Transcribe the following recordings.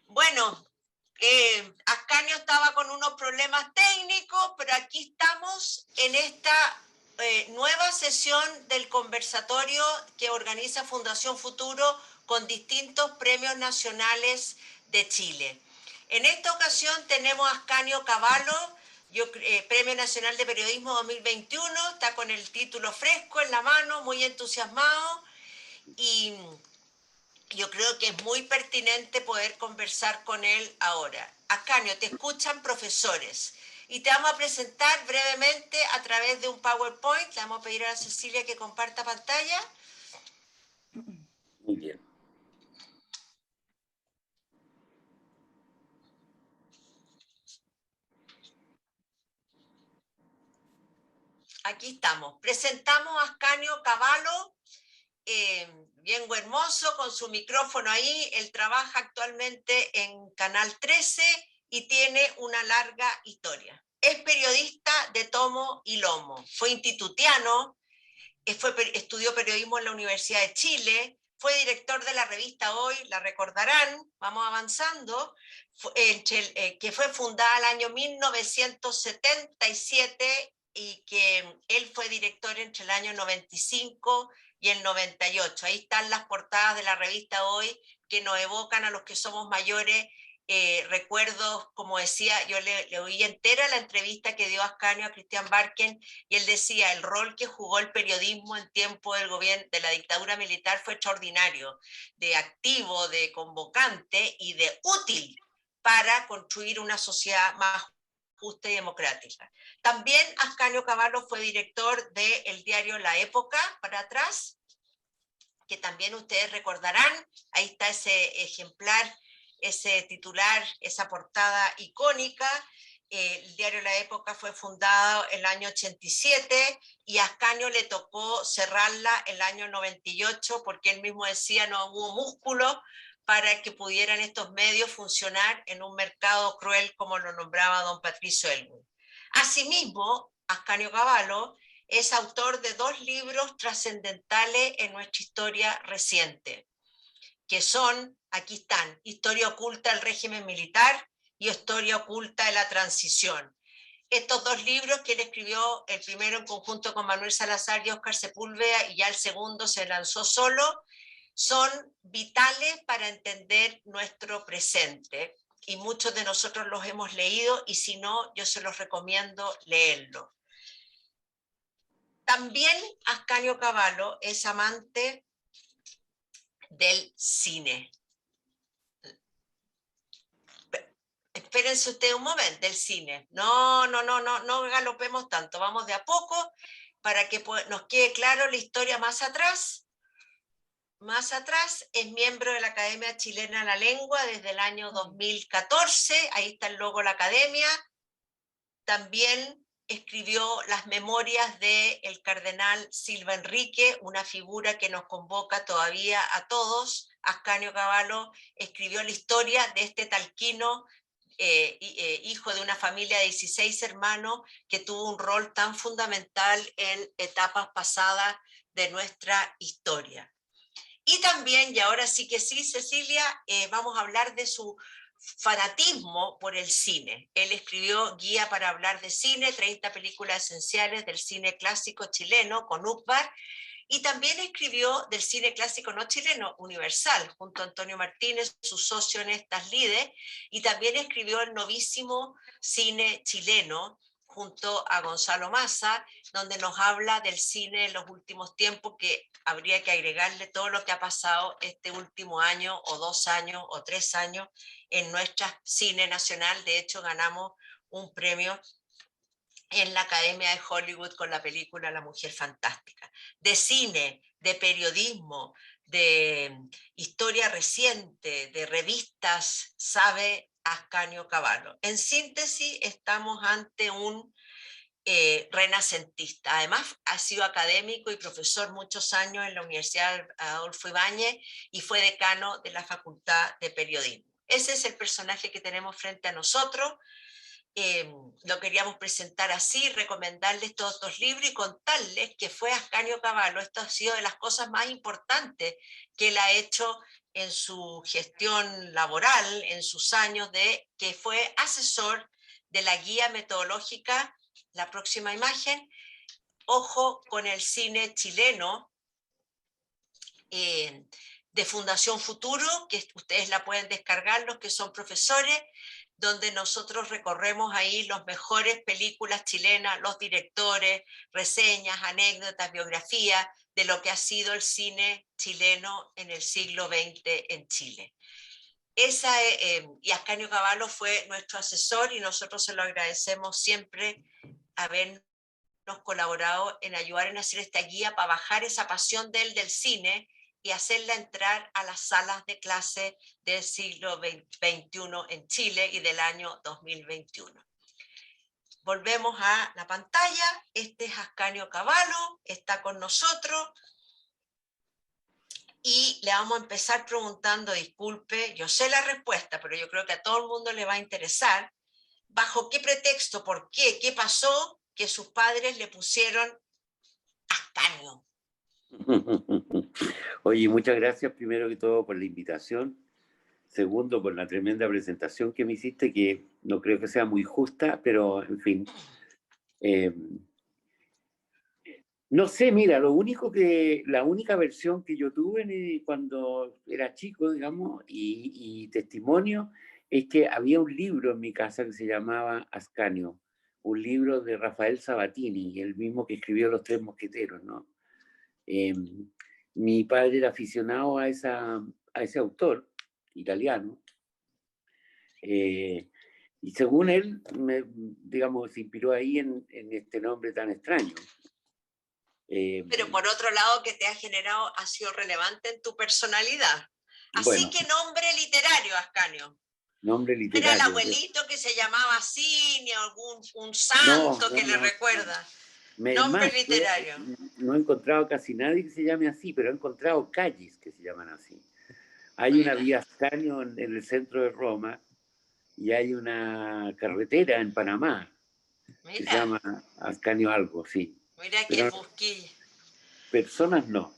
Bueno, Ascanio estaba con unos problemas técnicos, pero aquí estamos en esta nueva sesión del conversatorio que organiza Fundación Futuro con distintos premios nacionales de Chile. En esta ocasión tenemos a Ascanio Cavallo, Premio Nacional de Periodismo 2021, está con el título fresco en la mano, muy entusiasmado, y yo creo que es muy pertinente poder conversar con él ahora. Ascanio, te escuchan profesores y te vamos a presentar brevemente a través de un PowerPoint. Le vamos a pedir a Cecilia que comparta pantalla. Muy bien. Aquí estamos. Presentamos a Ascanio Cavallo, bien hermoso, con su micrófono ahí. Él trabaja actualmente en Canal 13 y tiene una larga historia. Es periodista de tomo y lomo. Fue institutiano, estudió periodismo en la Universidad de Chile, fue director de la revista Hoy, la recordarán, vamos avanzando, que fue fundada el año 1977 y que él fue director entre el año 95 y el 98. Ahí están las portadas de la revista Hoy que nos evocan a los que somos mayores recuerdos, como decía, yo le oí entera la entrevista que dio Ascanio a Cristian Barken y él decía, el rol que jugó el periodismo en tiempo del gobierno, de la dictadura militar fue extraordinario, de activo, de convocante y de útil para construir una sociedad más justa y democrática. También Ascanio Cavallo fue director del diario La Época, para atrás, que también ustedes recordarán, ahí está ese ejemplar, ese titular, esa portada icónica. El diario La Época fue fundado el año 87 y a Ascanio le tocó cerrarla el año 98 porque él mismo decía no hubo músculo para que pudieran estos medios funcionar en un mercado cruel como lo nombraba don Patricio Elwin. Asimismo, Ascanio Cavallo es autor de 2 libros trascendentales en nuestra historia reciente, que son, aquí están, Historia oculta del régimen militar y Historia oculta de la transición. Estos 2 libros que él escribió, el primero en conjunto con Manuel Salazar y Óscar Sepúlveda, y ya el segundo se lanzó solo, son vitales para entender nuestro presente. Y muchos de nosotros los hemos leído, y si no, yo se los recomiendo leerlo. También Ascanio Cavallo es amante del cine. Espérense ustedes un momento, del cine. No galopemos tanto, vamos de a poco para que nos quede claro la historia más atrás. Más atrás es miembro de la Academia Chilena de la Lengua desde el año 2014, ahí está el logo de la Academia. También escribió las memorias del cardenal Silva Enrique, una figura que nos convoca todavía a todos. Ascanio Cavallo escribió la historia de este talquino, hijo de una familia de 16 hermanos, que tuvo un rol tan fundamental en etapas pasadas de nuestra historia. Y también, y ahora sí que sí, Cecilia, vamos a hablar de su fanatismo por el cine. Él escribió Guía para hablar de cine, 30 películas esenciales del cine clásico chileno con UCBAR, y también escribió del cine clásico no chileno, Universal, junto a Antonio Martínez, su socio en estas lides, y también escribió el novísimo cine chileno, junto a Gonzalo Massa, donde nos habla del cine en los últimos tiempos, que habría que agregarle todo lo que ha pasado este último año, o 2 años, o 3 años, en nuestro cine nacional. De hecho, ganamos un premio en la Academia de Hollywood con la película La Mujer Fantástica. De cine, de periodismo, de historia reciente, de revistas, sabe Ascanio Cavallo. En síntesis, estamos ante un renacentista. Además, ha sido académico y profesor muchos años en la Universidad Adolfo Ibáñez y fue decano de la Facultad de Periodismo. Ese es el personaje que tenemos frente a nosotros. Lo queríamos presentar así, recomendarles todos estos libros y contarles que fue Ascanio Cavallo. Esto ha sido de las cosas más importantes que él ha hecho en su gestión laboral, en sus años que fue asesor de la guía metodológica, la próxima imagen, Ojo con el cine chileno, de Fundación Futuro, que ustedes la pueden descargar, los que son profesores, donde nosotros recorremos ahí las mejores películas chilenas, los directores, reseñas, anécdotas, biografías de lo que ha sido el cine chileno en el siglo XX en Chile. Y Ascanio Cavallo fue nuestro asesor y nosotros se lo agradecemos siempre habernos colaborado en ayudar en hacer esta guía para bajar esa pasión de él del cine y hacerla entrar a las salas de clase del siglo XXI en Chile y del año 2021. Volvemos a la pantalla. Este es Ascanio Cavallo, está con nosotros. Y le vamos a empezar preguntando, disculpe, yo sé la respuesta, pero yo creo que a todo el mundo le va a interesar, ¿bajo qué pretexto, por qué, qué pasó que sus padres le pusieron Ascanio? Oye, muchas gracias primero que todo por la invitación. Segundo, por la tremenda presentación que me hiciste, que no creo que sea muy justa, pero en fin. No sé, mira, la única versión que yo tuve cuando era chico, digamos, y testimonio, es que había un libro en mi casa que se llamaba Ascanio, un libro de Rafael Sabatini, el mismo que escribió Los Tres Mosqueteros, ¿no? Mi padre era aficionado a ese autor italiano, y según él, digamos, se inspiró ahí en este nombre tan extraño. Pero por otro lado, que te ha generado, ha sido relevante en tu personalidad. Así bueno, que nombre literario, Ascanio. nombre literario. ¿Era el abuelito que se llamaba así, ni un santo que le recuerda? Nombre literario. No he encontrado casi nadie que se llame así, pero he encontrado calles que se llaman así. Hay Mira. una vía Ascanio en el centro de Roma y hay una carretera en Panamá que se llama Ascanio algo, sí. Mira pero qué busquilla. Personas no.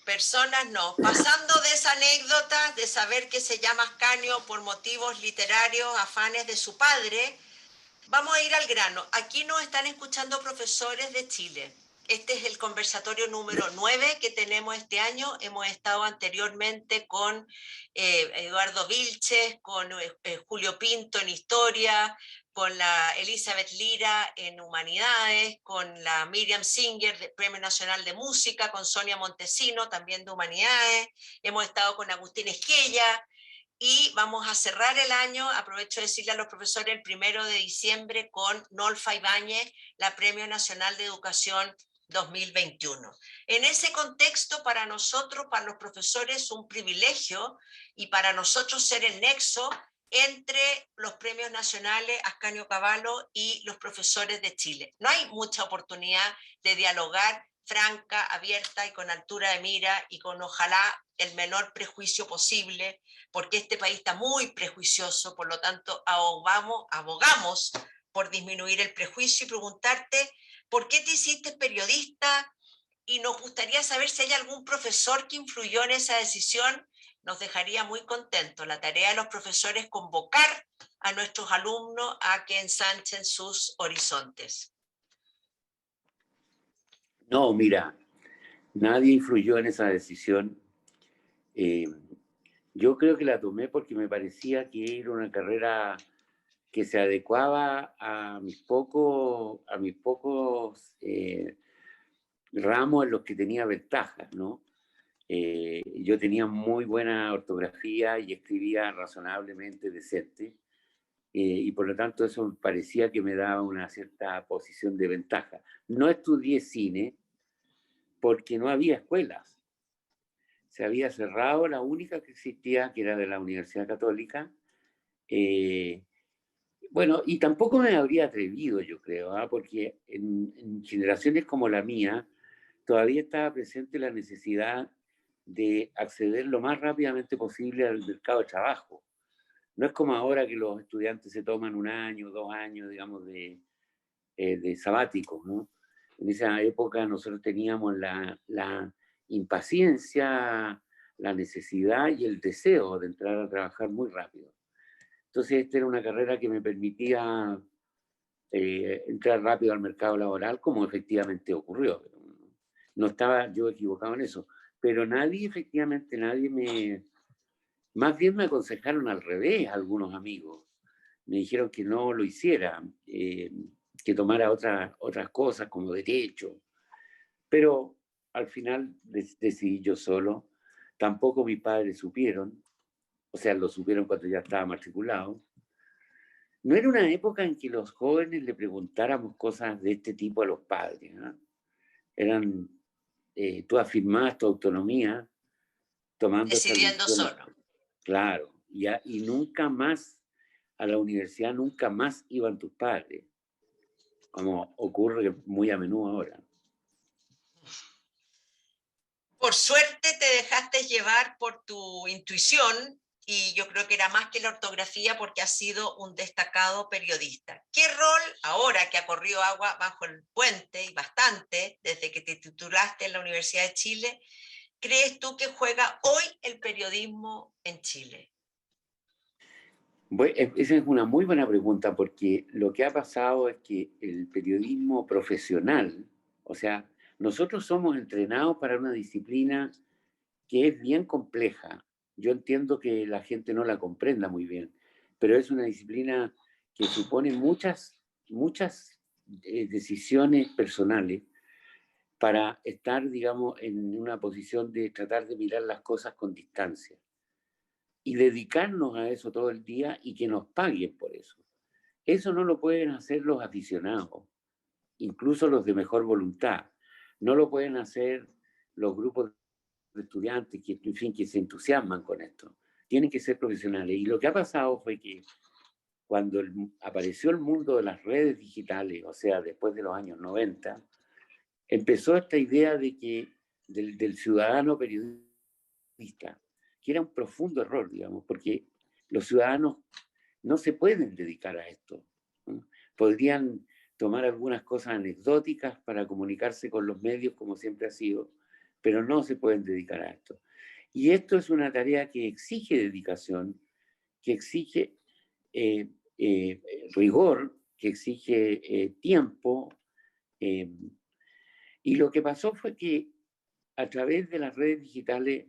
Personas no. Pasando de esa anécdota de saber que se llama Ascanio por motivos literarios, afanes de su padre, vamos a ir al grano. Aquí nos están escuchando profesores de Chile. Este es el conversatorio número 9 que tenemos este año. Hemos estado anteriormente con Eduardo Vilches, con Julio Pinto en Historia, con la Elizabeth Lira en Humanidades, con la Miriam Singer, del Premio Nacional de Música, con Sonia Montesino, también de Humanidades. Hemos estado con Agustín Esquella, y vamos a cerrar el año, aprovecho de decirle a los profesores, el 1 de diciembre con Nolfa Ibáñez, la Premio Nacional de Educación 2021. En ese contexto, para nosotros, para los profesores, un privilegio, y para nosotros ser el nexo entre los premios nacionales Ascanio Cavallo y los profesores de Chile. No hay mucha oportunidad de dialogar franca, abierta y con altura de mira y con ojalá el menor prejuicio posible, porque este país está muy prejuicioso, por lo tanto abogamos por disminuir el prejuicio y preguntarte por qué te hiciste periodista, y nos gustaría saber si hay algún profesor que influyó en esa decisión. Nos dejaría muy contentos. La tarea de los profesores es convocar a nuestros alumnos a que ensanchen sus horizontes. No, mira, nadie influyó en esa decisión. Yo creo que la tomé porque me parecía que era una carrera que se adecuaba a mis pocos ramos en los que tenía ventajas, ¿no? Yo tenía muy buena ortografía y escribía razonablemente decente, y por lo tanto eso me parecía que me daba una cierta posición de ventaja. No estudié cine porque no había escuelas. Se había cerrado la única que existía, que era de la Universidad Católica. Bueno, y tampoco me habría atrevido, yo creo, ¿eh? Porque en generaciones como la mía todavía estaba presente la necesidad de acceder lo más rápidamente posible al mercado de trabajo. No es como ahora que los estudiantes se toman 1 año, 2 años, digamos, de sabático, ¿no? En esa época nosotros teníamos la impaciencia la necesidad y el deseo de entrar a trabajar muy rápido. Entonces, esta era una carrera que me permitía entrar rápido al mercado laboral, como efectivamente ocurrió. No estaba yo equivocado en eso, pero nadie, efectivamente, nadie me... Más bien me aconsejaron al revés algunos amigos. Me dijeron que no lo hiciera, que tomara otras cosas como derecho. Pero al final decidí yo solo. Tampoco mis padres supieron, o sea, lo supieron cuando ya estaba matriculado. No era una época en que los jóvenes le preguntáramos cosas de este tipo a los padres, ¿no? Eran, tú afirmabas tu autonomía tomando estas Decidiendo decisiones. solo. Claro, y nunca más, a la universidad nunca más iban tus padres, como ocurre muy a menudo ahora. Por suerte te dejaste llevar por tu intuición y yo creo que era más que la ortografía porque has sido un destacado periodista. ¿Qué rol, ahora que ha corrido agua bajo el puente y bastante, desde que te titulaste en la Universidad de Chile, crees tú que juega hoy el periodismo en Chile? Bueno, esa es una muy buena pregunta porque lo que ha pasado es que el periodismo profesional, o sea, nosotros somos entrenados para una disciplina que es bien compleja. Yo entiendo que la gente no la comprenda muy bien, pero es una disciplina que supone muchas decisiones personales para estar, digamos, en una posición de tratar de mirar las cosas con distancia y dedicarnos a eso todo el día y que nos paguen por eso. Eso no lo pueden hacer los aficionados, incluso los de mejor voluntad. No lo pueden hacer los grupos de estudiantes que, en fin, que se entusiasman con esto. Tienen que ser profesionales. Y lo que ha pasado fue que cuando apareció el mundo de las redes digitales, o sea, después de los años 90, empezó esta idea de que del ciudadano periodista, que era un profundo error, digamos, porque los ciudadanos no se pueden dedicar a esto, ¿no? Podrían tomar algunas cosas anecdóticas para comunicarse con los medios, como siempre ha sido, pero no se pueden dedicar a esto. Y esto es una tarea que exige dedicación, que exige eh, eh, rigor, que exige tiempo. eh, y lo que pasó fue que a través de las redes digitales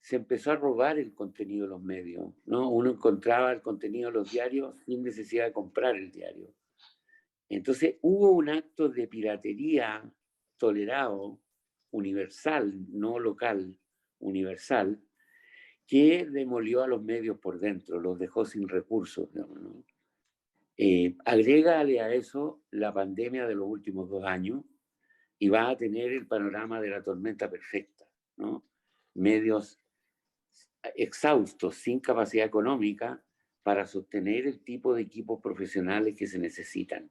se empezó a robar el contenido de los medios, ¿no? Uno encontraba el contenido de los diarios sin necesidad de comprar el diario. Entonces hubo un acto de piratería tolerado, universal, no local, universal, que demolió a los medios por dentro, los dejó sin recursos, ¿no? Agrégale a eso la pandemia de los últimos 2 años y va a tener el panorama de la tormenta perfecta, ¿no? Medios exhaustos, sin capacidad económica para sostener el tipo de equipos profesionales que se necesitan.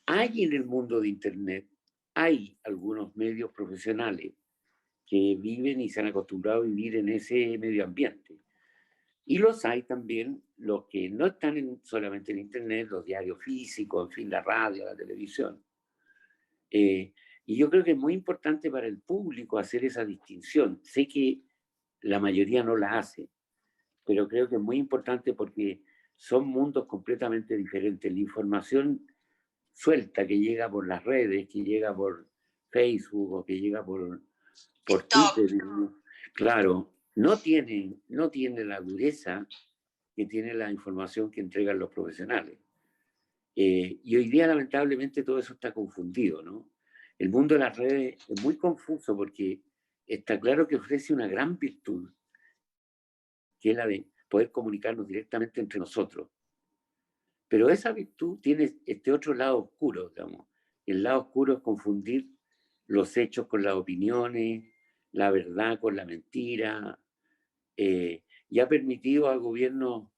Hay en el mundo de Internet, hay algunos medios profesionales que viven y se han acostumbrado a vivir en ese medio ambiente. Y los hay también los que no están solamente en Internet, los diarios físicos, en fin, la radio, la televisión. Y yo creo que es muy importante para el público hacer esa distinción. Sé que la mayoría no la hace, pero creo que es muy importante porque son mundos completamente diferentes. La información suelta que llega por las redes, que llega por Facebook o que llega por TikTok. Twitter, claro, no tiene la dureza que tiene la información que entregan los profesionales. Y hoy día, lamentablemente, todo eso está confundido, ¿no? El mundo de las redes es muy confuso porque está claro que ofrece una gran virtud, que es la de poder comunicarnos directamente entre nosotros. Pero esa virtud tiene este otro lado oscuro, digamos. El lado oscuro es confundir los hechos con las opiniones, la verdad con la mentira, y ha permitido a gobiernos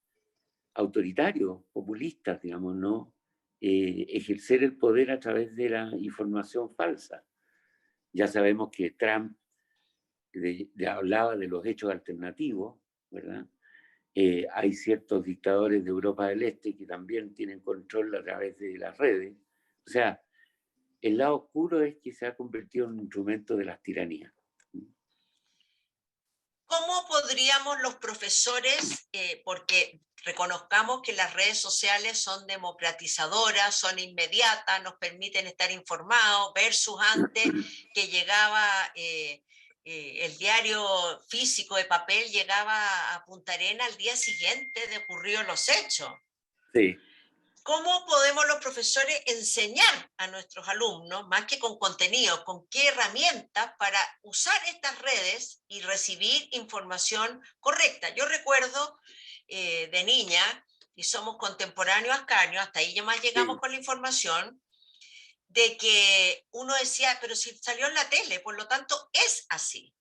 autoritarios, populistas, digamos, ¿no? Ejercer el poder a través de la información falsa. Ya sabemos que Trump hablaba de los hechos alternativos, ¿verdad? Hay ciertos dictadores de Europa del Este que también tienen control a través de las redes. O sea, el lado oscuro es que se ha convertido en un instrumento de las tiranías. ¿Cómo podríamos los profesores, porque reconozcamos que las redes sociales son democratizadoras, son inmediatas, nos permiten estar informados, versus antes que llegaba el diario físico de papel, llegaba a Punta Arenas al día siguiente de ocurridos los hechos. Sí. ¿Cómo podemos los profesores enseñar a nuestros alumnos, más que con contenido, con qué herramientas para usar estas redes y recibir información correcta? Yo recuerdo de niña, y somos contemporáneos a Ascanio, hasta ahí ya más llegamos Sí. con la información, de que uno decía, pero si salió en la tele, por lo tanto es así.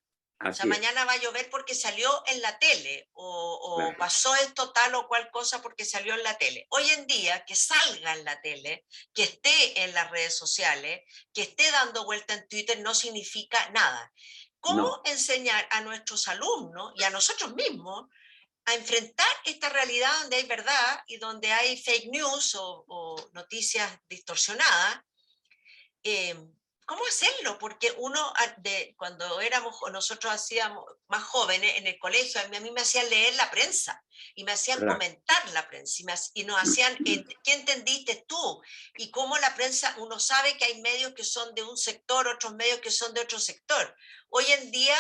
O sea, Así es. mañana va a llover porque salió en la tele, o Claro. pasó esto tal o cual cosa porque salió en la tele. Hoy en día, que salga en la tele, que esté en las redes sociales, que esté dando vuelta en Twitter, no significa nada. ¿Cómo No. enseñar a nuestros alumnos y a nosotros mismos a enfrentar esta realidad donde hay verdad y donde hay fake news o noticias distorsionadas? eh, ¿Cómo hacerlo? Porque uno, cuando éramos, nosotros hacíamos más jóvenes en el colegio, a mí me hacían leer la prensa y me hacían Claro. comentar la prensa y nos hacían, ¿qué entendiste tú? Y cómo la prensa, uno sabe que hay medios que son de un sector, otros medios que son de otro sector. Hoy en día,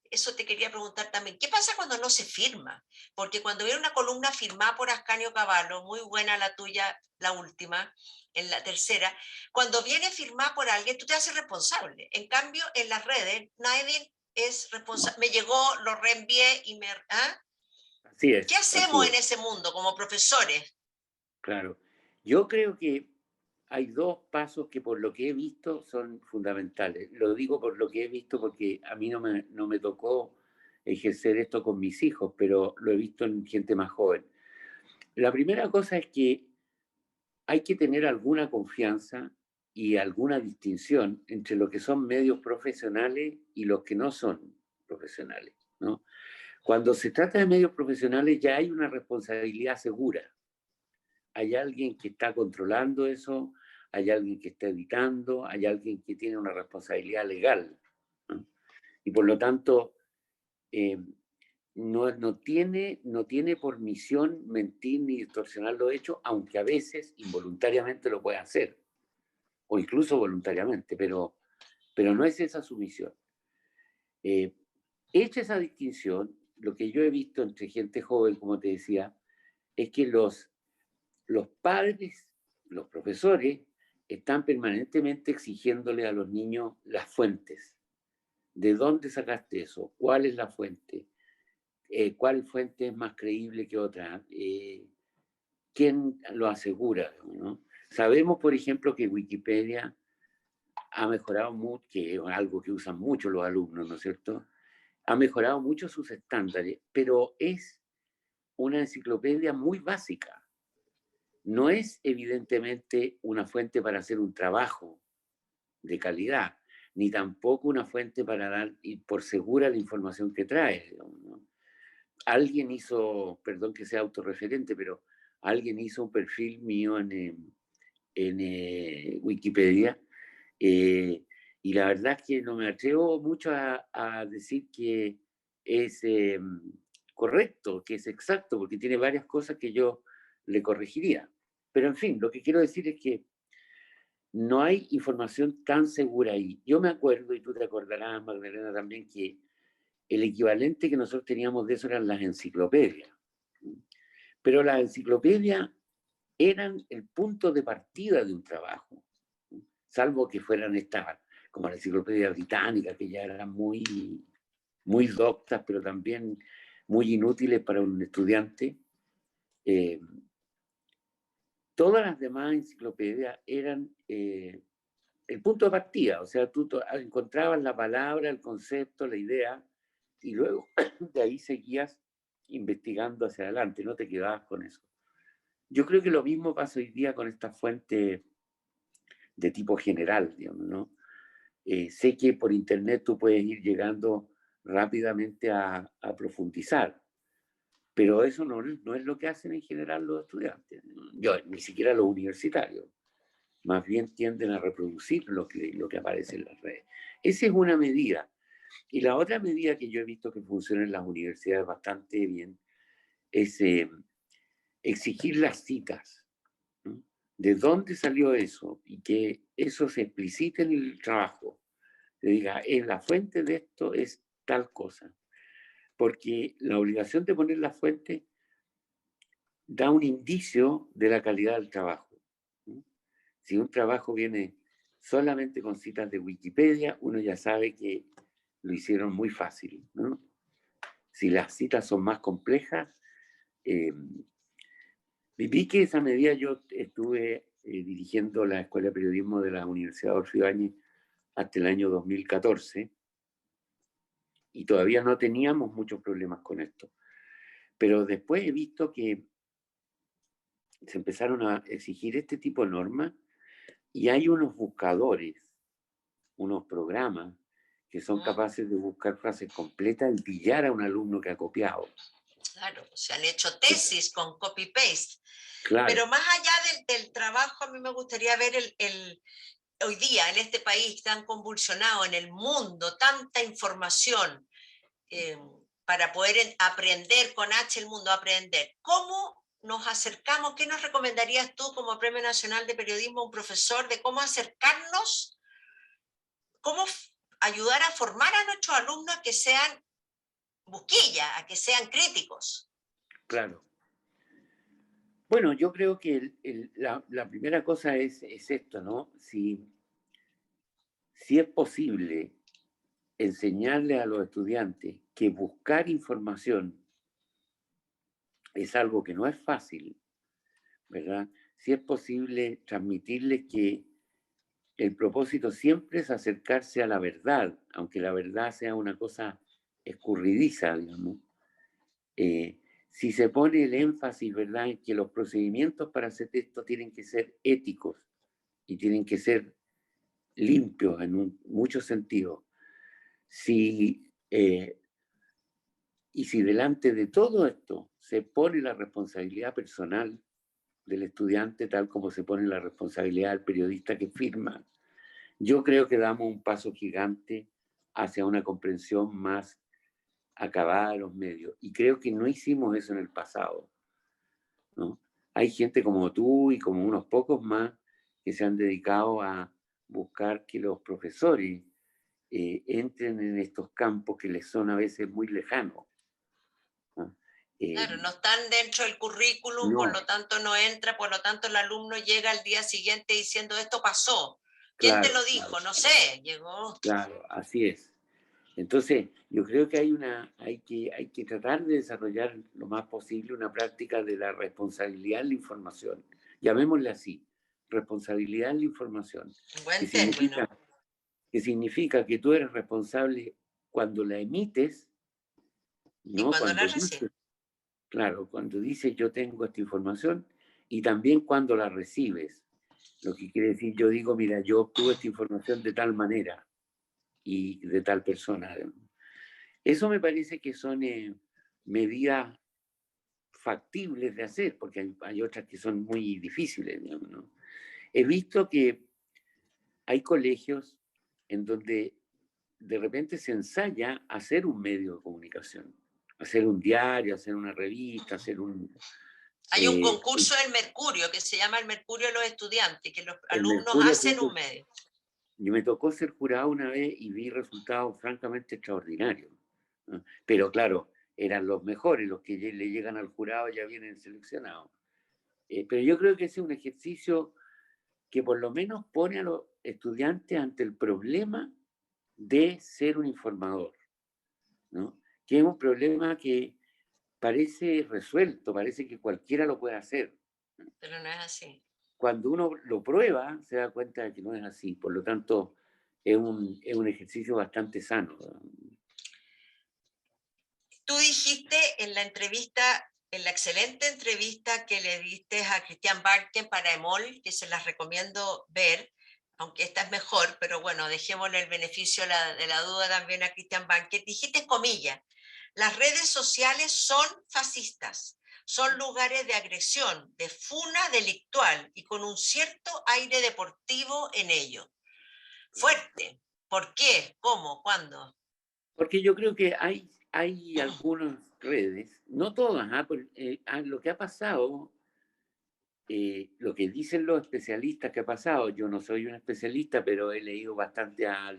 eso te quería preguntar también, ¿qué pasa cuando no se firma? Porque cuando viene una columna firmada por Ascanio Cavallo, muy buena la tuya, la última, en la tercera, cuando viene firmada por alguien, tú te haces responsable. En cambio, en las redes, nadie es responsable. Me llegó, lo reenvié y me... ¿ah? Así ¿Qué es. Así hacemos en es. ese mundo como profesores? Claro. Yo creo que hay dos pasos que por lo que he visto son fundamentales. Lo digo por lo que he visto porque a mí no me tocó ejercer esto con mis hijos, pero lo he visto en gente más joven. La primera cosa es que hay que tener alguna confianza y alguna distinción entre lo que son medios profesionales y los que no son profesionales, ¿no? Cuando se trata de medios profesionales ya hay una responsabilidad segura. Hay alguien que está controlando eso, hay alguien que está editando, hay alguien que tiene una responsabilidad legal, ¿no? Y por lo tanto, eh, no tiene por misión mentir ni distorsionar los hechos, aunque a veces involuntariamente lo puede hacer, o incluso voluntariamente, pero no es esa su misión. Hecha esa distinción, lo que yo he visto entre gente joven, como te decía, es que los padres, los profesores, están permanentemente exigiéndole a los niños las fuentes. ¿De dónde sacaste eso? ¿Cuál es la fuente? ¿Cuál fuente es más creíble que otra? ¿Quién lo asegura? ¿No? Sabemos, por ejemplo, que Wikipedia ha mejorado mucho, que es algo que usan mucho los alumnos, ¿no es cierto? Ha mejorado mucho sus estándares, pero es una enciclopedia muy básica. No es evidentemente una fuente para hacer un trabajo de calidad, ni tampoco una fuente para dar por segura la información que trae, ¿no? Alguien hizo, perdón que sea autorreferente, pero alguien hizo un perfil mío en Wikipedia, y la verdad es que no me atrevo mucho a decir que es correcto, que es exacto, porque tiene varias cosas que yo le corregiría. Pero en fin, lo que quiero decir es que no hay información tan segura ahí. Yo me acuerdo, y tú te acordarás, Magdalena, también, que el equivalente que nosotros teníamos de eso eran las enciclopedias. Pero las enciclopedias eran el punto de partida de un trabajo, salvo que fueran estas, como la enciclopedia británica, que ya eran muy doctas, pero también muy inútiles para un estudiante. Todas las demás enciclopedias eran el punto de partida, o sea, tú encontrabas la palabra, el concepto, la idea, y luego de ahí seguías investigando hacia adelante, no te quedabas con eso. Yo creo que lo mismo pasa hoy día con esta fuente de tipo general, digamos, ¿no? Sé que por internet tú puedes ir llegando rápidamente a profundizar, pero eso no es lo que hacen en general los estudiantes, yo, ni siquiera los universitarios. Más bien tienden a reproducir lo que aparece en las redes. Esa es una medida. Y la otra medida que yo he visto que funciona en las universidades bastante bien es exigir las citas, ¿no? ¿De dónde salió eso? Y que eso se explicite en el trabajo. Se diga, en la fuente de esto es tal cosa. Porque la obligación de poner la fuente da un indicio de la calidad del trabajo, ¿no? Si un trabajo viene solamente con citas de Wikipedia, uno ya sabe que lo hicieron muy fácil, ¿no? Si las citas son más complejas, vi que esa medida yo estuve dirigiendo la Escuela de Periodismo de la Universidad Adolfo Ibáñez hasta el año 2014 y todavía no teníamos muchos problemas con esto. Pero después he visto que se empezaron a exigir este tipo de normas y hay unos buscadores, unos programas que son capaces de buscar frases completas y pillar a un alumno que ha copiado. Claro, se han hecho tesis con copy-paste. Claro. Pero más allá del trabajo, a mí me gustaría ver hoy día en este país tan convulsionado, en el mundo, tanta información para poder aprender con H el mundo, aprender. ¿Cómo nos acercamos? ¿Qué nos recomendarías tú como Premio Nacional de Periodismo, un profesor, de cómo acercarnos, cómo ayudar a formar a nuestros alumnos a que sean busquillas, a que sean críticos? Claro. Bueno, yo creo que la primera cosa es esto, ¿no? Si es posible enseñarle a los estudiantes que buscar información es algo que no es fácil, ¿verdad? Si es posible transmitirles que el propósito siempre es acercarse a la verdad, aunque la verdad sea una cosa escurridiza, digamos. Si se pone el énfasis, ¿verdad?, en que los procedimientos para hacer esto tienen que ser éticos y tienen que ser limpios en muchos sentidos. Y si delante de todo esto se pone la responsabilidad personal del estudiante, tal como se pone la responsabilidad del periodista que firma, yo creo que damos un paso gigante hacia una comprensión más acabada de los medios. Y creo que no hicimos eso en el pasado, ¿no? Hay gente como tú y como unos pocos más que se han dedicado a buscar que los profesores entren en estos campos que les son a veces muy lejanos, ¿no? Claro, no están dentro del currículum, No, por lo tanto no entra, por lo tanto el alumno llega al día siguiente diciendo esto pasó. ¿Quién te claro, lo dijo? claro, No sé, llegó. claro, así es. Entonces, yo creo que hay que tratar de desarrollar lo más posible una práctica de la responsabilidad en la información. Llamémosle así, responsabilidad en la información, que Buen significa, término. que significa que tú eres responsable cuando la emites, Y no cuando la cuando recibe. dices, claro, cuando dices yo tengo esta información y también cuando la recibes. Lo que quiere decir, yo digo, mira, yo obtuve esta información de tal manera y de tal persona. Eso me parece que son medidas factibles de hacer, porque hay otras que son muy difíciles, digamos, ¿no? He visto que hay colegios en donde de repente se ensaya hacer un medio de comunicación, hacer un diario, hacer una revista, hacer Hay un eh, concurso del Mercurio que se llama el Mercurio de los Estudiantes, que los el alumnos Mercurio. hacen un medio. Y me tocó ser jurado una vez y vi resultados francamente extraordinarios, ¿no? Pero claro, eran los mejores, los que le llegan al jurado ya vienen seleccionados. Pero yo creo que ese es un ejercicio que por lo menos pone a los estudiantes ante el problema de ser un informador, ¿no? Que es un problema que parece resuelto, parece que cualquiera lo puede hacer. Pero no es así. Cuando uno lo prueba, se da cuenta de que no es así. Por lo tanto, es un ejercicio bastante sano. Tú dijiste en la entrevista, en la excelente entrevista que le diste a Cristian Barken para EMOL, que se las recomiendo ver, aunque esta es mejor, pero bueno, dejémosle el beneficio de la duda también a Cristian Barken, dijiste comillas, las redes sociales son fascistas, son lugares de agresión, de funa delictual y con un cierto aire deportivo en ello. Fuerte. ¿Por qué? ¿Cómo? ¿Cuándo? Porque yo creo que hay algunas redes, no todas, lo que ha pasado, lo que dicen los especialistas que ha pasado, yo no soy un especialista, pero he leído bastante a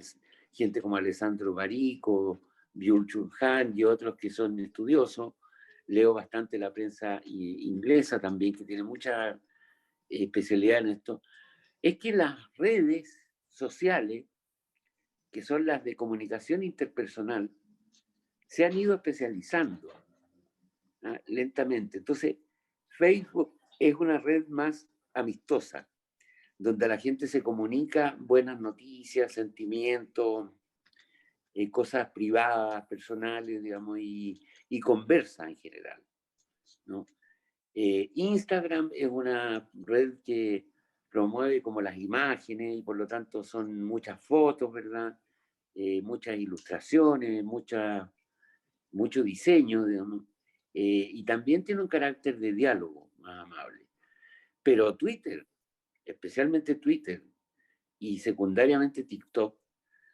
gente como Alessandro Barico, Byung-Chul Han y otros que son estudiosos. Leo bastante la prensa inglesa también, que tiene mucha especialidad en esto. Es que las redes sociales, que son las de comunicación interpersonal, se han ido especializando lentamente. Entonces, Facebook es una red más amistosa, donde la gente se comunica buenas noticias, sentimientos, cosas privadas, personales, digamos, y conversa en general, ¿no? Instagram es una red que promueve como las imágenes y por lo tanto son muchas fotos, ¿verdad? Muchas ilustraciones, mucho diseño, digamos, y también tiene un carácter de diálogo más amable. Pero Twitter, especialmente Twitter y secundariamente TikTok,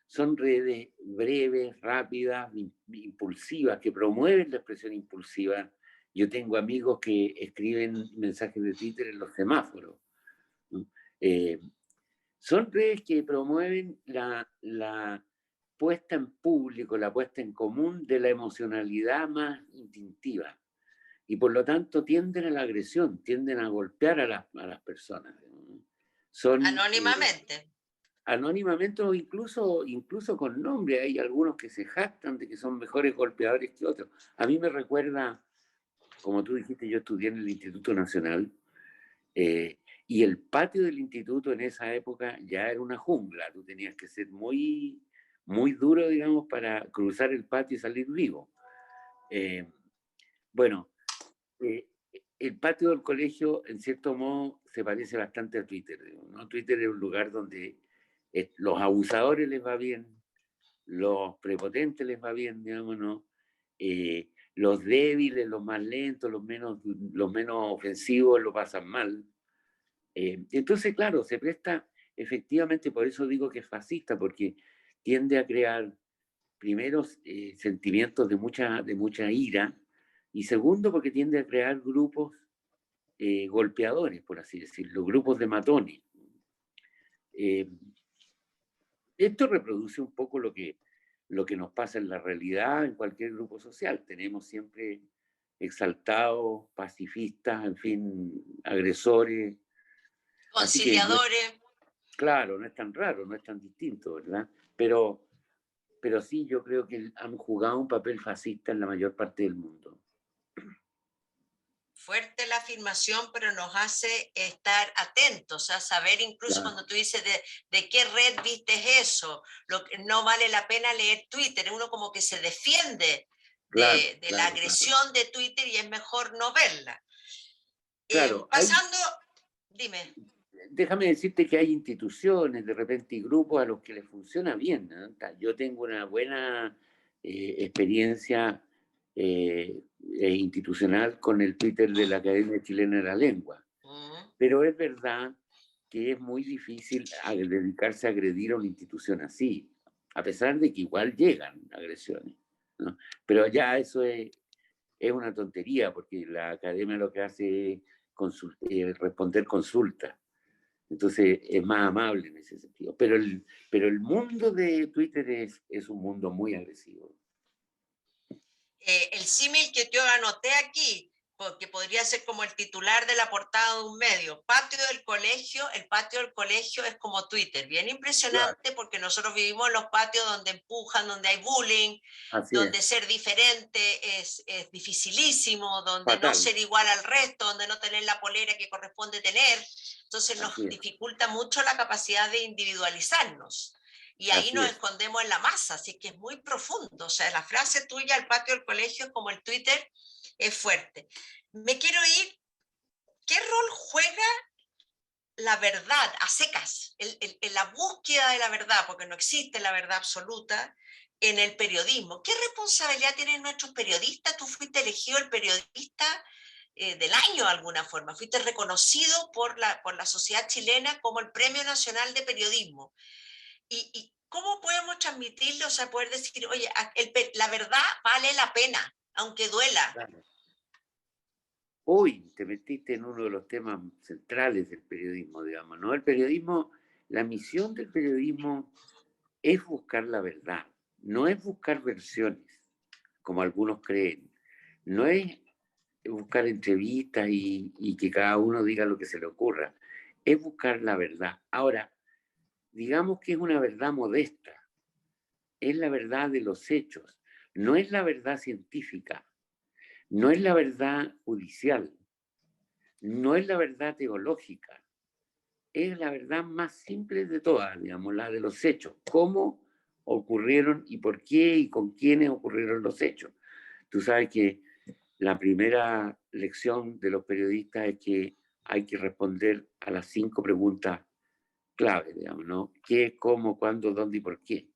son redes breves, rápidas, impulsivas, que promueven la expresión impulsiva. Yo tengo amigos que escriben mensajes de Twitter en los semáforos, ¿no? Son redes que promueven la puesta en público, la puesta en común de la emocionalidad más instintiva. Y por lo tanto tienden a la agresión, tienden a golpear a las personas, ¿no? Son Anónimamente. anónimamente o incluso con nombre. Hay algunos que se jactan de que son mejores golpeadores que otros. A mí me recuerda, como tú dijiste, yo estudié en el Instituto Nacional, y el patio del instituto en esa época ya era una jungla. Tú tenías que ser muy duro, digamos, para cruzar el patio y salir vivo. Bueno, el patio del colegio, en cierto modo, se parece bastante a Twitter, ¿no? Twitter es un lugar donde los abusadores les va bien, los prepotentes les va bien, digamos, ¿no? Los débiles, los más lentos, los menos ofensivos lo pasan mal. Entonces, claro, se presta efectivamente, por eso digo que es fascista, porque tiende a crear, primero, sentimientos de mucha ira, y segundo, porque tiende a crear grupos golpeadores, por así decirlo, grupos de matones. Eh, Esto reproduce un poco lo que nos pasa en la realidad, en cualquier grupo social. Tenemos siempre exaltados, pacifistas, en fin, agresores. Así que, Conciliadores. claro, no es tan raro, no es tan distinto, ¿verdad? Pero sí, yo creo que han jugado un papel fascista en la mayor parte del mundo. Fuerte la afirmación, pero nos hace estar atentos, a saber incluso Claro, cuando tú dices de qué red viste eso, lo que no vale la pena leer Twitter, uno como que se defiende claro, de la claro, claro. agresión de Twitter y es mejor no verla. Claro, Pasando, dime. déjame decirte que hay instituciones de repente y grupos a los que les funciona bien, ¿no? Yo tengo una buena experiencia institucional con el Twitter de la Academia Chilena de la Lengua, Mm. pero es verdad que es muy difícil dedicarse a agredir a una institución así, a pesar de que igual llegan agresiones, ¿no? Pero ya eso es una tontería, porque la academia lo que hace es responder consultas. Entonces es más amable en ese sentido. Pero el mundo de Twitter es un mundo muy agresivo. El símil que yo anoté aquí, porque podría ser como el titular de la portada de un medio, patio del colegio, el patio del colegio es como Twitter, bien Claro, impresionante porque nosotros vivimos en los patios donde empujan, donde hay bullying, así es, donde ser diferente es dificilísimo, donde no fatal, ser igual al resto, donde no tener la polera que corresponde tener, entonces nos así es, dificulta mucho la capacidad de individualizarnos. Y ahí así nos es. escondemos en la masa, así que es muy profundo. O sea, la frase tuya, el patio del colegio, como el Twitter, es fuerte. Me quiero ir, ¿qué rol juega la verdad a secas, en la búsqueda de la verdad, porque no existe la verdad absoluta, en el periodismo? ¿Qué responsabilidad tienen nuestros periodistas? Tú fuiste elegido el periodista del año de alguna forma, fuiste reconocido por la sociedad chilena como el Premio Nacional de Periodismo. Y ¿cómo podemos transmitirlo? O sea, poder decir, oye, la verdad vale la pena, aunque duela. Claro. Hoy te metiste en uno de los temas centrales del periodismo, digamos, ¿no? El periodismo, la misión del periodismo es buscar la verdad, no es buscar versiones, como algunos creen, no es buscar entrevistas y que cada uno diga lo que se le ocurra, es buscar la verdad. Ahora, digamos que es una verdad modesta, es la verdad de los hechos, no es la verdad científica, no es la verdad judicial, no es la verdad teológica, es la verdad más simple de todas, digamos, la de los hechos, cómo ocurrieron y por qué y con quiénes ocurrieron los hechos. Tú sabes que la primera lección de los periodistas es que hay que responder a las 5 preguntas clave, digamos, ¿no? ¿Qué, cómo, cuándo, dónde y por qué?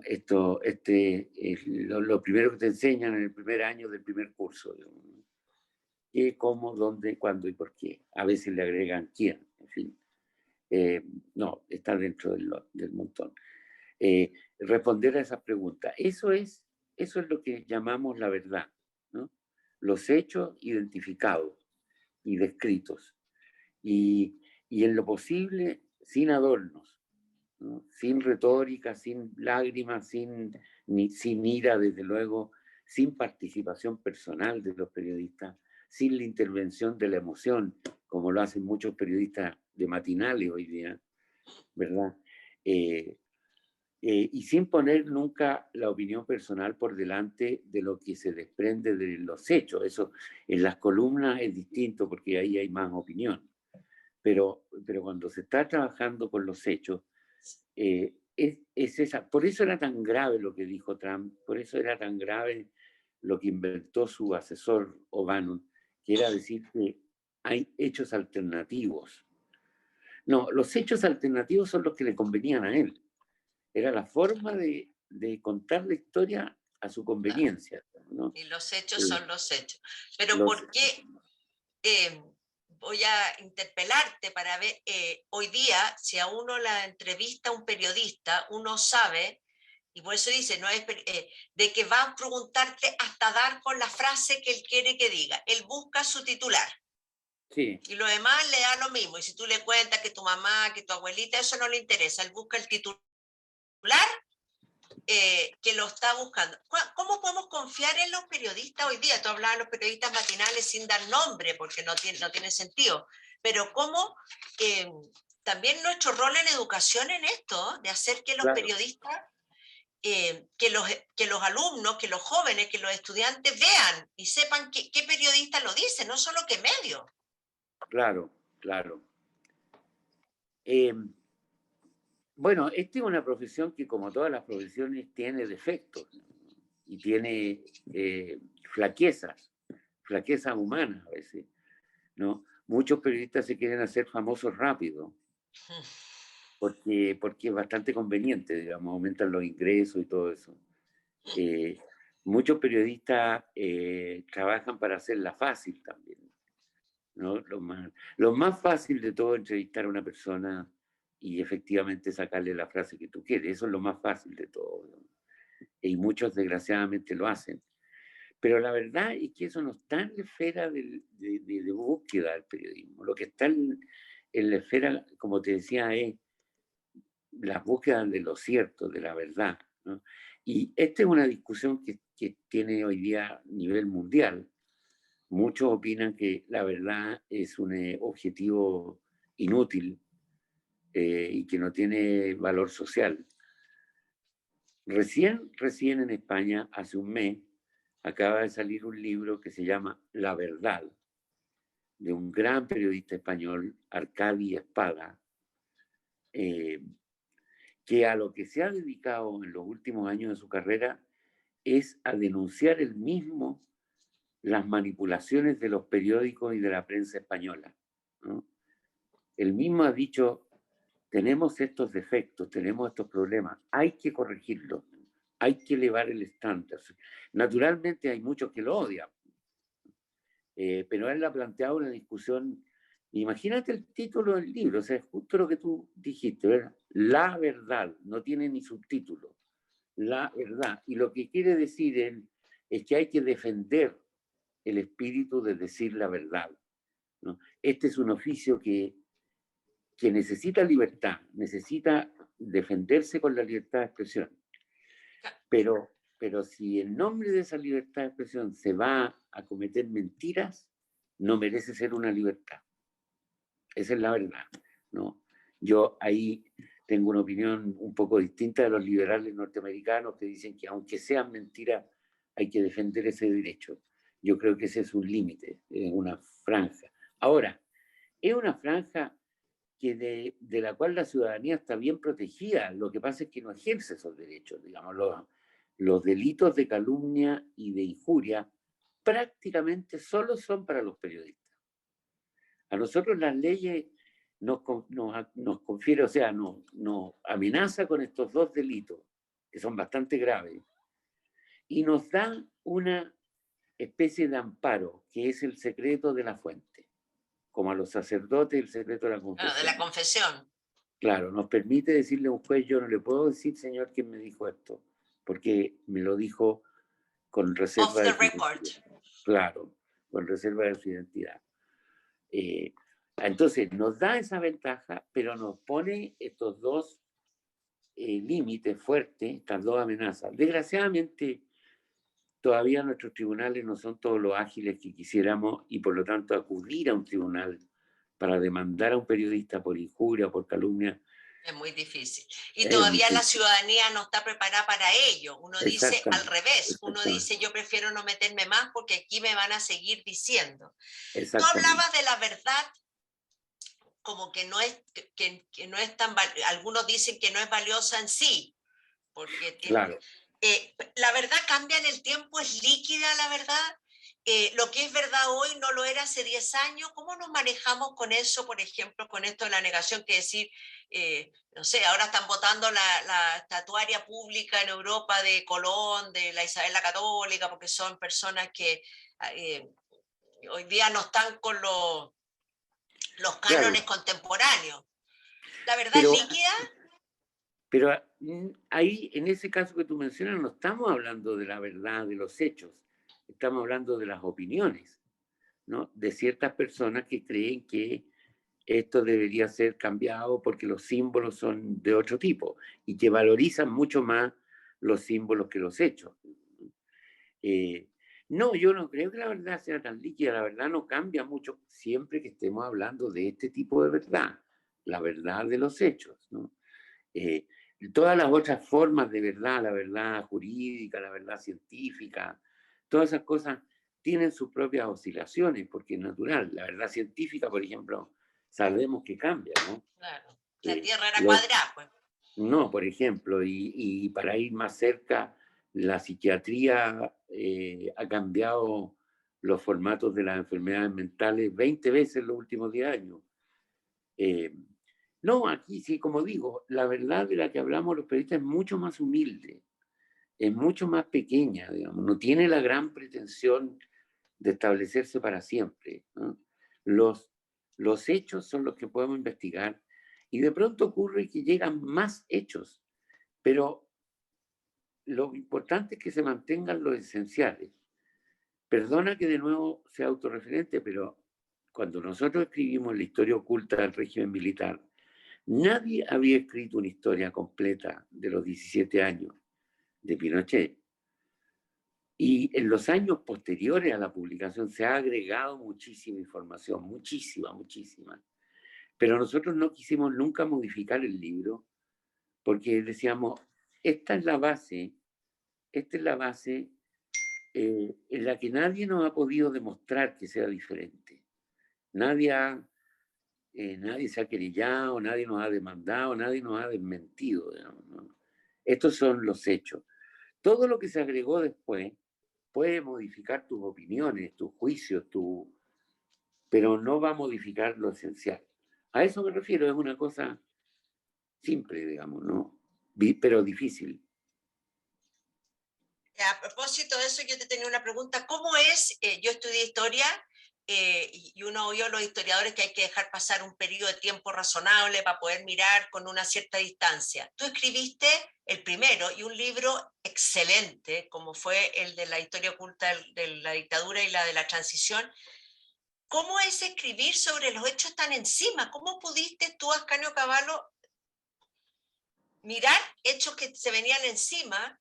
Esto es lo primero que te enseñan en el primer año del primer curso, digamos, ¿no? ¿Qué, cómo, dónde, cuándo y por qué? A veces le agregan quién, en fin. No, está dentro del montón. Responder a esas preguntas. Eso es lo que llamamos la verdad, ¿no? Los hechos identificados y descritos. Y en lo posible, sin adornos, ¿no? Sin retórica, sin lágrimas, sin ira, desde luego, sin participación personal de los periodistas, sin la intervención de la emoción, como lo hacen muchos periodistas de matinales hoy día, ¿verdad? Eh, y sin poner nunca la opinión personal por delante de lo que se desprende de los hechos. Eso en las columnas es distinto porque ahí hay más opinión. Pero cuando se está trabajando con los hechos, es esa. Por eso era tan grave lo que dijo Trump, por eso era tan grave lo que inventó su asesor O'Bannon, que era decir que hay hechos alternativos. No, los hechos alternativos son los que le convenían a él. Era la forma de contar la historia a su Claro. conveniencia, ¿no? Y los hechos son los hechos. Pero Los, ¿por qué? Voy a interpelarte para ver, hoy día, si a uno la entrevista un periodista, uno sabe, y por eso dice, no es, de que va a preguntarte hasta dar con la frase que él quiere que diga. Él busca su titular. sí, Y lo demás le da lo mismo. Y si tú le cuentas que tu mamá, que tu abuelita, eso no le interesa. Él busca el titular que lo está buscando. ¿Cómo podemos confiar en los periodistas hoy día? Tú hablabas de los periodistas matinales sin dar nombre, porque no tiene sentido. Pero ¿cómo también nuestro rol en educación en esto, de hacer que los claro, periodistas, que los alumnos, que los jóvenes, que los estudiantes vean y sepan qué periodista lo dice, no solo qué medio? claro, claro. Eh, bueno, esta es una profesión que, como todas las profesiones, tiene defectos, ¿no? Y tiene flaquezas, flaquezas humanas a veces, ¿no? Muchos periodistas se quieren hacer famosos rápido, porque es bastante conveniente, digamos, aumentan los ingresos y todo eso. Eh, Muchos periodistas trabajan para hacerla fácil también, ¿no? Lo más fácil de todo es entrevistar a una persona y efectivamente sacarle la frase que tú quieres. Eso es lo más fácil de todo, ¿no? Y muchos desgraciadamente lo hacen. Pero la verdad es que eso no está en la esfera de búsqueda del periodismo. Lo que está en la esfera, como te decía, es las búsquedas de lo cierto, de la verdad, ¿no? Y esta es una discusión que tiene hoy día nivel mundial. Muchos opinan que la verdad es un objetivo inútil y que no tiene valor social. Recién en España, hace un mes, acaba de salir un libro que se llama La Verdad, de un gran periodista español, Arcadi Espada, eh, que a lo que se ha dedicado en los últimos años de su carrera es a denunciar él mismo las manipulaciones de los periódicos y de la prensa española, ¿no? Él mismo ha dicho, tenemos estos defectos, tenemos estos problemas, hay que corregirlos, hay que elevar el estándar. Naturalmente hay muchos que lo odian, pero él ha planteado una discusión Imagínate el título del libro, o sea, es justo lo que tú dijiste, ¿verdad? La verdad, no tiene ni subtítulo, la verdad. Y lo que quiere decir él es que hay que defender el espíritu de decir la verdad, ¿no? Este es un oficio que necesita libertad, necesita defenderse con la libertad de expresión. Pero si en nombre de esa libertad de expresión se va a cometer mentiras, no merece ser una libertad. Esa es la verdad, ¿no? Yo ahí tengo una opinión un poco distinta de los liberales norteamericanos que dicen que aunque sean mentiras, hay que defender ese derecho. Yo creo que ese es un límite, es una franja. Ahora, es una franja que de la cual la ciudadanía está bien protegida. Lo que pasa es que no ejerce esos derechos, digamos. Los delitos de calumnia y de injuria prácticamente solo son para los periodistas. A nosotros las leyes nos confiere, o sea, nos amenaza con estos dos delitos, que son bastante graves, y nos da una especie de amparo, que es el secreto de la fuente, como a los sacerdotes el secreto de la Claro, de confesión. la confesión. Claro, nos permite decirle a un juez, yo no le puedo decir, señor, quién me dijo esto, porque me lo dijo con reserva Off the de su record. identidad. Claro, con reserva de su identidad. Entonces, nos da esa ventaja, pero nos pone estos dos límites fuertes, estas dos amenazas. Desgraciadamente, todavía nuestros tribunales no son todos los ágiles que quisiéramos y por lo tanto acudir a un tribunal para demandar a un periodista por injuria o por calumnia Es muy difícil. Y es todavía la difícil. ciudadanía no está preparada para ello. Uno dice al Exactamente, revés. Uno exactamente, dice, yo prefiero no meterme más porque aquí me van a seguir diciendo. Tú exactamente. hablabas de la verdad como que no es, que no es tan... Algunos dicen que no es valiosa en sí, porque Claro. la verdad cambia en el tiempo, es líquida la verdad. Lo que es verdad hoy no lo era hace 10 años. ¿Cómo nos manejamos con eso, por ejemplo, con esto de la negación? Que decir, no sé, ahora están votando la estatuaria pública en Europa de Colón, de la Isabel la Católica, porque son personas que hoy día no están con los Claro, cánones contemporáneos. ¿La verdad es pero, líquida? pero ahí, en ese caso que tú mencionas, no estamos hablando de la verdad, de los hechos, estamos hablando de las opiniones, ¿no? De ciertas personas que creen que esto debería ser cambiado porque los símbolos son de otro tipo y que valorizan mucho más los símbolos que los hechos. Eh, no, yo no creo que la verdad sea tan líquida, la verdad no cambia mucho siempre que estemos hablando de este tipo de verdad, la verdad de los hechos, ¿no? Eh, Todas las otras formas de verdad, la verdad jurídica, la verdad científica, todas esas cosas tienen sus propias oscilaciones, porque es natural. La verdad científica, por ejemplo, sabemos que cambia, ¿no? Claro. La Tierra era Los, cuadrada, pues. no, por ejemplo, y para ir más cerca, la psiquiatría ha cambiado los formatos de las enfermedades mentales 20 veces en los últimos 10 años. Eh, no, aquí sí, como digo, la verdad de la que hablamos los periodistas es mucho más humilde, es mucho más pequeña, digamos, no tiene la gran pretensión de establecerse para siempre, ¿no? Los, los hechos son los que podemos investigar y de pronto ocurre que llegan más hechos, pero lo importante es que se mantengan los esenciales. Perdona que de nuevo sea autorreferente, pero cuando nosotros escribimos la historia oculta del régimen militar, nadie había escrito una historia completa de los 17 años de Pinochet. Y en los años posteriores a la publicación se ha agregado muchísima información, muchísima, muchísima. Pero nosotros no quisimos nunca modificar el libro porque decíamos, esta es la base, esta es la base en la que nadie nos ha podido demostrar que sea diferente. Nadie se ha querellado, nadie nos ha demandado, nadie nos ha desmentido. Digamos, ¿no? Estos son los hechos. Todo lo que se agregó después puede modificar tus opiniones, tus juicios, pero no va a modificar lo esencial. A eso me refiero, es una cosa simple, digamos, ¿no? Pero difícil. A propósito de eso, yo te tenía una pregunta. ¿Cómo es? Yo estudié historia y uno oyó a los historiadores que hay que dejar pasar un periodo de tiempo razonable para poder mirar con una cierta distancia. Tú escribiste el primero y un libro excelente, como fue el de la historia oculta de la dictadura y la de la transición. ¿Cómo es escribir sobre los hechos tan encima? ¿Cómo pudiste tú, Ascanio Cavallo, mirar hechos que se venían encima,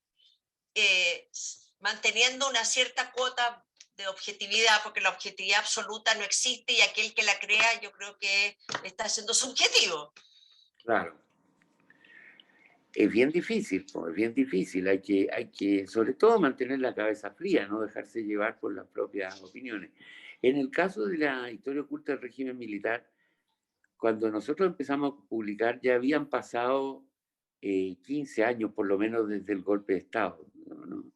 manteniendo una cierta cuota de objetividad, porque la objetividad absoluta no existe y aquel que la crea yo creo que está siendo subjetivo? Claro. Es bien difícil, es bien difícil. Hay que, sobre todo, mantener la cabeza fría, no dejarse llevar por las propias opiniones. En el caso de la historia oculta del régimen militar, cuando nosotros empezamos a publicar, ya habían pasado 15 años, por lo menos, desde el golpe de Estado, ¿no?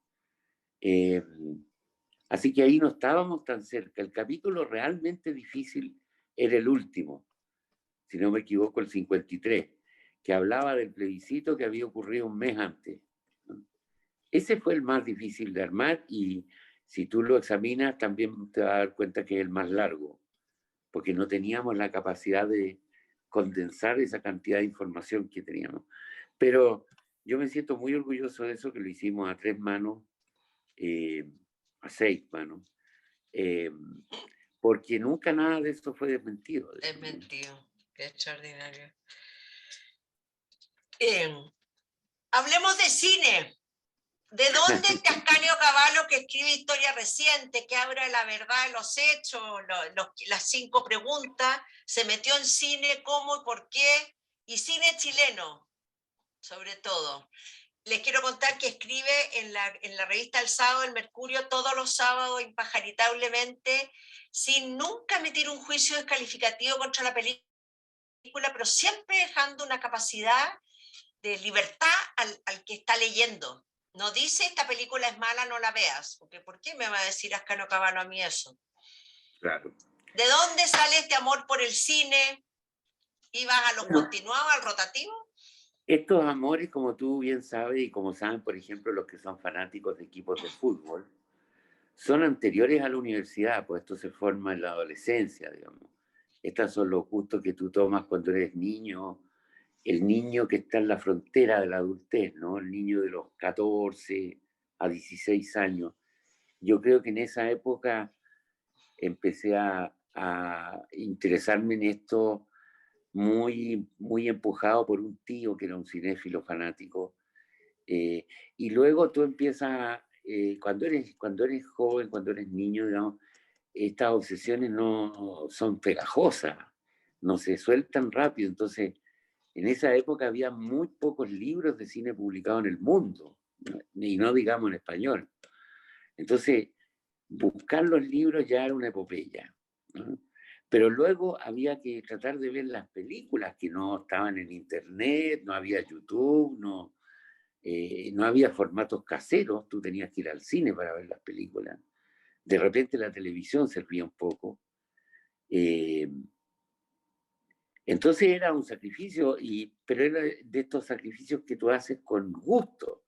Así que ahí no estábamos tan cerca. El capítulo realmente difícil era el último, si no me equivoco, el 53, que hablaba del plebiscito que había ocurrido un mes antes, ¿no? Ese fue el más difícil de armar y si tú lo examinas también te vas a dar cuenta que es el más largo, porque no teníamos la capacidad de condensar esa cantidad de información que teníamos. Pero yo me siento muy orgulloso de eso, que lo hicimos a 3 manos, a 6 manos, porque nunca nada de eso fue desmentido. Es mentido, qué extraordinario. Hablemos de cine. ¿De dónde este Ascanio Cavallo, que escribe historia reciente, que habla de la verdad de los hechos, las 5 preguntas, se metió en cine, cómo y por qué? Y cine chileno, sobre todo. Les quiero contar que escribe en la revista El Sábado, El Mercurio, todos los sábados, impagaritablemente, sin nunca emitir un juicio descalificativo contra la película, pero siempre dejando una capacidad de libertad al que está leyendo. No dice esta película es mala, no la veas, porque ¿por qué me va a decir Ascanio Cavallo a mí eso? Claro. ¿De dónde sale este amor por el cine? ¿Ibas a los continuados, al rotativo? Estos amores, como tú bien sabes y como saben, por ejemplo, los que son fanáticos de equipos de fútbol, son anteriores a la universidad, pues esto se forma en la adolescencia, digamos. Estos son los gustos que tú tomas cuando eres niño, el niño que está en la frontera de la adultez, ¿no? El niño de los 14 a 16 años. Yo creo que en esa época empecé a interesarme en esto muy, muy empujado por un tío que era un cinéfilo fanático. Y luego tú empiezas, cuando eres joven, cuando eres niño, digamos, estas obsesiones no son pegajosas, no se sueltan rápido. Entonces, en esa época había muy pocos libros de cine publicados en el mundo, ¿no? Y no digamos en español. Entonces, buscar los libros ya era una epopeya, ¿no? Pero luego había que tratar de ver las películas que no estaban en internet, no había YouTube, no había formatos caseros, tú tenías que ir al cine para ver las películas. De repente la televisión servía un poco. Entonces era un sacrificio, pero era de estos sacrificios que tú haces con gusto,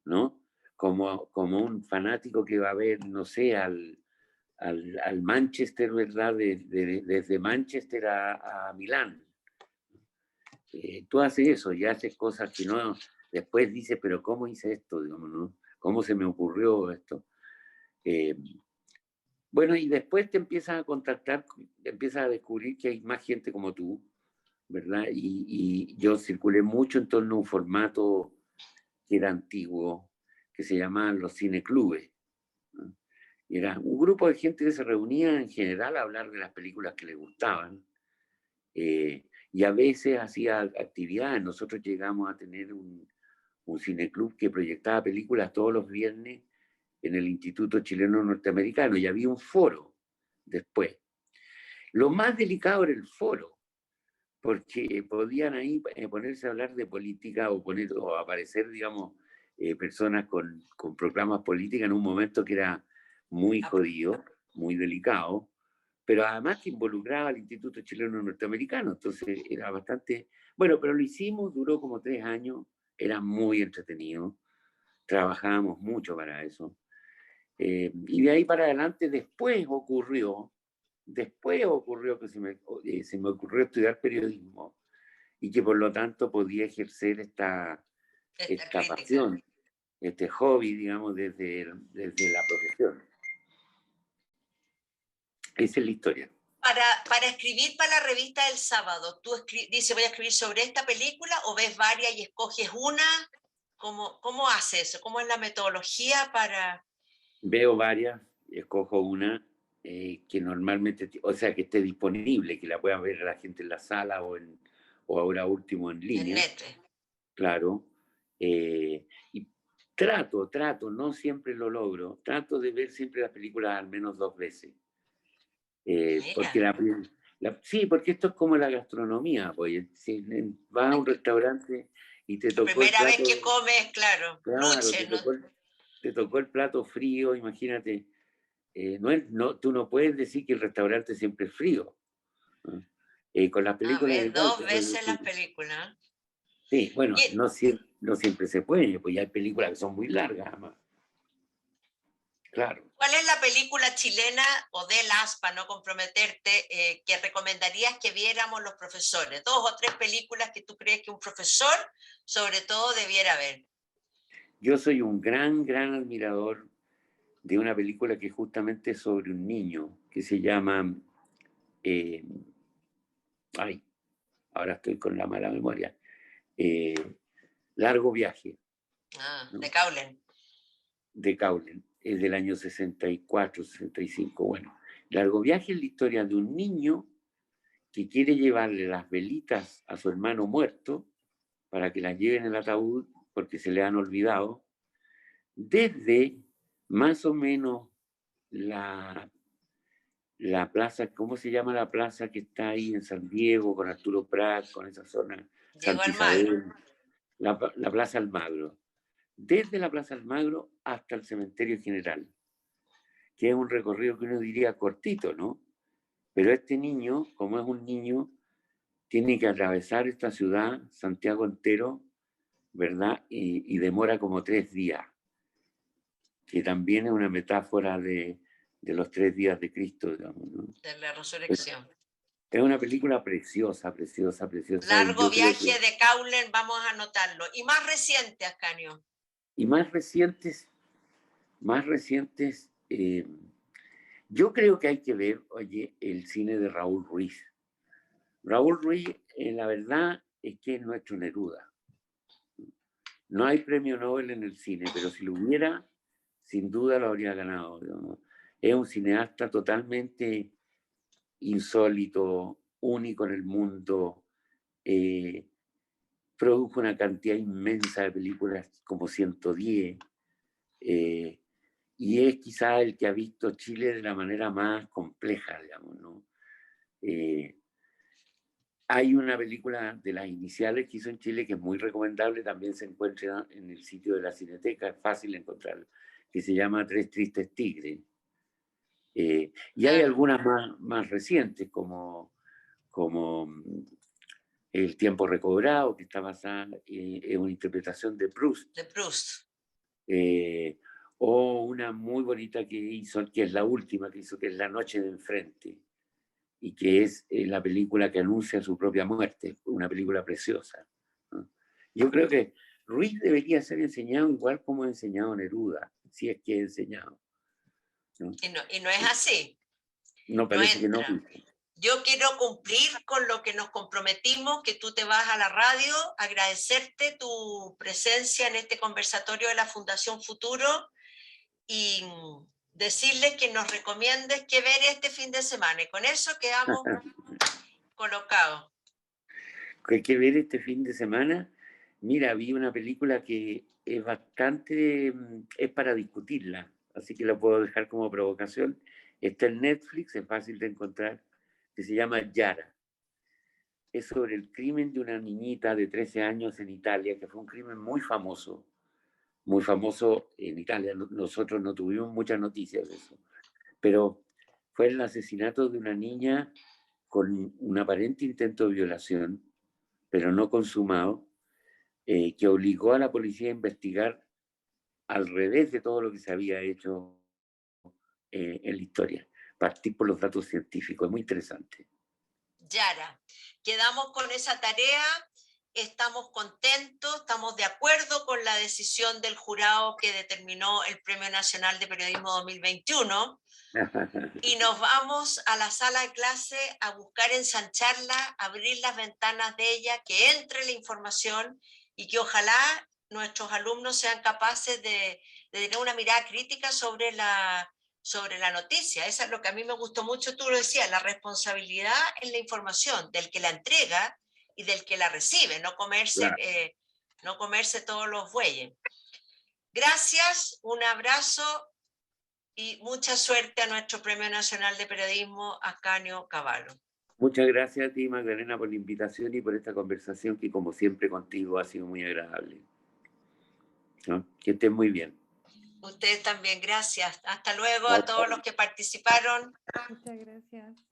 ¿no? Como un fanático que va a ver, no sé, al Manchester, ¿verdad? Desde Manchester a Milán. Tú haces eso y haces cosas que no, después dices, pero ¿cómo hice esto? Digamos, ¿no? ¿Cómo se me ocurrió esto? Bueno, y después te empiezas a contactar, empiezas a descubrir que hay más gente como tú, ¿verdad? Y yo circulé mucho en torno a un formato que era antiguo, que se llamaban los cineclubes, ¿no? Y era un grupo de gente que se reunía en general a hablar de las películas que les gustaban, y a veces hacía actividades. Nosotros llegamos a tener un cineclub que proyectaba películas todos los viernes en el Instituto Chileno Norteamericano, y había un foro después. Lo más delicado era el foro, porque podían ahí ponerse a hablar de política o aparecer, digamos, personas con programas políticos en un momento que era muy jodido, muy delicado, pero además que involucraba al Instituto Chileno Norteamericano, entonces era bastante... Bueno, pero lo hicimos, duró como 3 años, era muy entretenido, trabajábamos mucho para eso. Y de ahí para adelante después ocurrió, después ocurrió que se me ocurrió estudiar periodismo y que por lo tanto podía ejercer esta crítica. pasión, este hobby, digamos, desde la profesión. Esa es la historia. Para escribir para la revista del sábado, ¿tú dices voy a escribir sobre esta película o ves varias y escoges una? ¿Cómo haces eso? ¿Cómo es la metodología para...? Veo varias, escojo una que normalmente, o sea, que esté disponible, que la pueda ver la gente en la sala o ahora último en línea. En Net. Claro. Y trato, no siempre lo logro, trato de ver siempre las películas al menos 2 veces. Porque sí, porque esto es como la gastronomía, pues, si vas a un restaurante y te tocó primera el plato, vez que comes, claro, luche, te tocó el plato frío, imagínate, tú no puedes decir que el restaurante siempre es frío. Con las películas ves igual, 2 veces las películas. sí, bueno, no siempre se puede, pues ya hay películas que son muy largas, además. Claro. ¿Cuál es la película chilena o de las, para no comprometerte, que recomendarías que viéramos los profesores? 2 o 3 películas que tú crees que un profesor, sobre todo, debiera ver. Yo soy un gran admirador de una película que justamente es sobre un niño, que se llama... ahora estoy con la mala memoria. Largo Viaje. ¿No? De Caulen. De Caulen, es del año 64, 65. Bueno, Largo Viaje es la historia de un niño que quiere llevarle las velitas a su hermano muerto para que las lleven en el ataúd porque se le han olvidado, desde más o menos la plaza, ¿cómo se llama la plaza que está ahí en San Diego, con Arturo Prat, con esa zona? Diego Santa Almagro. Isabel, la Plaza Almagro. Desde la Plaza Almagro hasta el Cementerio General, que es un recorrido que uno diría cortito, ¿no? Pero este niño, como es un niño, tiene que atravesar esta ciudad, Santiago entero, ¿verdad? Y demora como 3 días, que también es una metáfora de los 3 días de Cristo, digamos, ¿no? De la resurrección. Es una película preciosa. Largo Viaje de Caulen, vamos a anotarlo. Y más reciente, Ascanio. Y más recientes, yo creo que hay que ver, oye, el cine de Raúl Ruiz. Raúl Ruiz, la verdad es que es nuestro Neruda. No hay premio Nobel en el cine, pero si lo hubiera, sin duda lo habría ganado, digamos. Es un cineasta totalmente insólito, único en el mundo. Produjo una cantidad inmensa de películas, como 110. Y es quizá el que ha visto Chile de la manera más compleja, digamos, ¿no? Hay una película de las iniciales que hizo en Chile que es muy recomendable, también se encuentra en el sitio de la Cineteca, es fácil encontrarlo, que se llama Tres Tristes Tigres. Y hay algunas más recientes, como El Tiempo Recobrado, que está basada en una interpretación de Proust. De Proust. O una muy bonita que hizo, que es la última que hizo, que es La Noche de Enfrente, y que es la película que anuncia su propia muerte, una película preciosa, ¿no? Yo creo que Ruiz debería ser enseñado igual como ha enseñado Neruda, si es que he enseñado, ¿no? Y no es así. No, parece que no. Yo quiero cumplir con lo que nos comprometimos, que tú te vas a la radio, agradecerte tu presencia en este conversatorio de la Fundación Futuro y decirles que nos recomiendes qué ver este fin de semana. Y con eso quedamos colocados. Hay que ver este fin de semana. Mira, vi una película que es bastante, es para discutirla, así que la puedo dejar como provocación. Está en Netflix, es fácil de encontrar, que se llama Yara. Es sobre el crimen de una niñita de 13 años en Italia, que fue un crimen muy famoso en Italia. Nosotros no tuvimos muchas noticias de eso, pero fue el asesinato de una niña con un aparente intento de violación, pero no consumado, que obligó a la policía a investigar al revés de todo lo que se había hecho en la historia. partir por los datos científicos. Es muy interesante. Yara, quedamos con esa tarea, estamos contentos, estamos de acuerdo con la decisión del jurado que determinó el Premio Nacional de Periodismo 2021 y nos vamos a la sala de clase a buscar ensancharla, abrir las ventanas de ella, que entre la información y que ojalá nuestros alumnos sean capaces de tener una mirada crítica sobre la noticia. Eso es lo que a mí me gustó mucho, tú lo decías, la responsabilidad en la información del que la entrega y del que la recibe, no comerse, Claro. no comerse todos los bueyes. Gracias, un abrazo y mucha suerte a nuestro Premio Nacional de Periodismo, Ascanio Cavallo. Muchas gracias a ti, Magdalena, por la invitación y por esta conversación que, como siempre, contigo ha sido muy agradable. ¿No? Que estés muy bien. Ustedes también, gracias. Hasta luego a todos los que participaron. Muchas gracias.